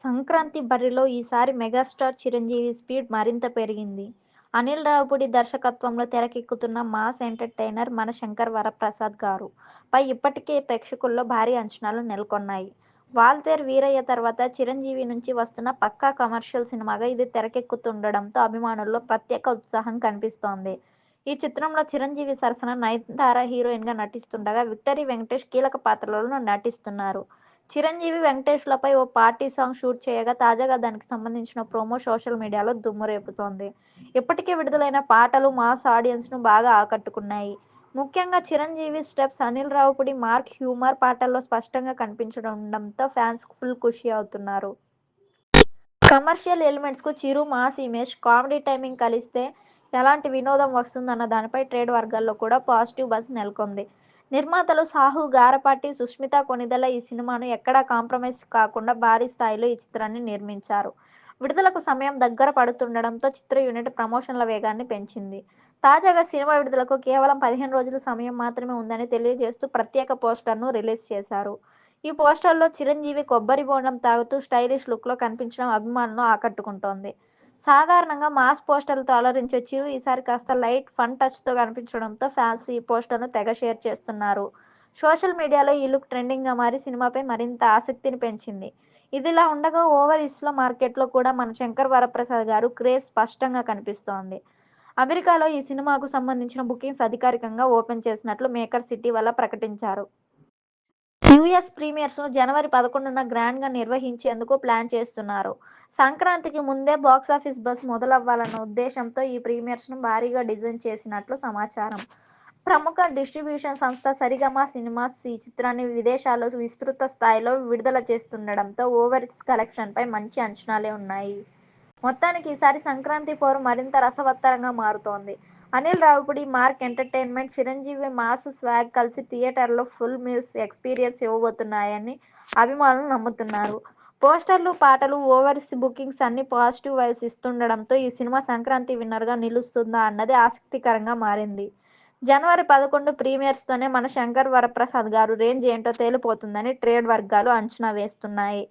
సంక్రాంతి బరిలో ఈసారి megastar Chiranjeevi speed మరింత పెరిగింది. అనిల్ రావిపూడి దర్శకత్వంలో తెరకెక్కుతున్న మాస్ ఎంటర్టైనర్ మన శంకర్ వరప్రసాద్ గారు పై ఇప్పటికే ప్రేక్షకుల్లో భారీ అంచనాలు నెలకొన్నాయి. వాల్తేరు వీరయ్య తర్వాత చిరంజీవి నుంచి వస్తున్న పక్కా కమర్షియల్ సినిమాగా ఇది తెరకెక్కుతుండడంతో అభిమానుల్లో ప్రత్యేక ఉత్సాహం కనిపిస్తోంది. ఈ చిత్రంలో చిరంజీవి సరసన నయనతార హీరోయిన్గా నటిస్తుండగా విక్టరీ వెంకటేష్ కీలక పాత్రలో నటిస్తున్నారు. చిరంజీవి, వెంకటేష్‌లపై ఓ పార్టీ సాంగ్ షూట్ చేయగా తాజాగా దానికి సంబంధించిన ప్రోమో సోషల్ మీడియాలో దుమ్ము రేపుతోంది. ఇప్పటికే విడుదలైన పాటలు మాస్ ఆడియన్స్‌ను బాగా ఆకట్టుకున్నాయి. ముఖ్యంగా Chiranjeevi steps, Anil Ravipudi mark humour పాటల్లో స్పష్టంగా కనిపించడంతో ఫ్యాన్స్ ఫుల్ ఖుషి అవుతున్నారు. కమర్షియల్ ఎలిమెంట్స్‌కు చిరు మాస్ ఇమేజ్, కామెడీ టైమింగ్ కలిస్తే ఎలాంటి వినోదం వస్తుందన్న దానిపై ట్రేడ్ వర్గాల్లో కూడా పాజిటివ్ బజ్ నెలకొంది. నిర్మాతలు సాహు, గారపాటి, సుష్మిత కొణిదెల ఈ సినిమాను ఎక్కడా కాంప్రమైజ్ కాకుండా భారీ స్థాయిలో ఈ చిత్రాన్ని నిర్మించారు. విడుదలకు సమయం దగ్గర పడుతుండడంతో చిత్ర యూనిట్ ప్రమోషన్ల వేగాన్ని పెంచింది. తాజాగా సినిమా విడుదలకు కేవలం 15 రోజుల సమయం మాత్రమే ఉందని తెలియజేస్తూ ప్రత్యేక పోస్టర్‌ను రిలీజ్ చేశారు. ఈ పోస్టర్‌లో చిరంజీవి కొబ్బరి బోండం తాగుతూ స్టైలిష్ లుక్‌లో కనిపించడం అభిమానులను ఆకట్టుకుంటోంది. సాధారణంగా మాస్ పోస్టర్లతో అలరించే చిరు ఈసారి కాస్త లైట్, ఫన్ టచ్‌తో కనిపించడంతో ఫ్యాన్స్ ఈ పోస్టర్‌ను తెగ షేర్ చేస్తున్నారు. సోషల్ మీడియాలో ఈ లుక్ ట్రెండింగ్‌గా మారి సినిమాపై మరింత ఆసక్తిని పెంచింది. ఇదిలా ఉండగా ఓవర్సీస్‌లో మార్కెట్‌లో కూడా మన శంకర్ వరప్రసాద్ గారు క్రేజ్ స్పష్టంగా కనిపిస్తోంది. అమెరికాలో ఈ సినిమాకు సంబంధించిన బుకింగ్స్ అధికారికంగా ఓపెన్ చేసినట్లు మేకర్స్ ఇటీవల ప్రకటించారు. యూఎస్ ప్రీమియర్స్‌ను జనవరి 11న గ్రాండ్‌గా నిర్వహించేందుకు ప్లాన్ చేస్తున్నారు. సంక్రాంతికి ముందే బాక్సాఫీస్ బజ్ మొదలవ్వాలన్న ఉద్దేశంతో ఈ ప్రీమియర్స్‌ను భారీగా డిజైన్ చేసినట్లు సమాచారం. ప్రముఖ డిస్ట్రిబ్యూషన్ సంస్థ సరిగమ సినిమాస్ ఈ చిత్రాన్ని విదేశాల్లో విస్తృత స్థాయిలో విడుదల చేస్తుండడంతో ఓవర్సీస్ కలెక్షన్‌పై మంచి అంచనాలే ఉన్నాయి. మొత్తానికి ఈసారి సంక్రాంతి పోరు మరింత రసవత్తరంగా మారుతోంది. Anil Ravipudi, mark entertainment, Chiranjeevi mass swag కలిసి థియేటర్లో ఫుల్ మీల్స్ ఎక్స్పీరియన్స్ ఇవ్వబోతున్నాయని అభిమానులు నమ్ముతున్నారు. పోస్టర్లు, పాటలు, ఓవర్సీస్ బుకింగ్స్ అన్నీ పాజిటివ్ వైబ్స్ ఇస్తుండడంతో ఈ సినిమా సంక్రాంతి విన్నర్‌గా నిలుస్తుందా అన్నది ఆసక్తికరంగా మారింది. జనవరి 11 ప్రీమియర్స్తోనే మన శంకర్ వరప్రసాద్ గారు రేంజ్ ఏంటో తేలిపోతుందని ట్రేడ్ వర్గాలు అంచనా వేస్తున్నాయి.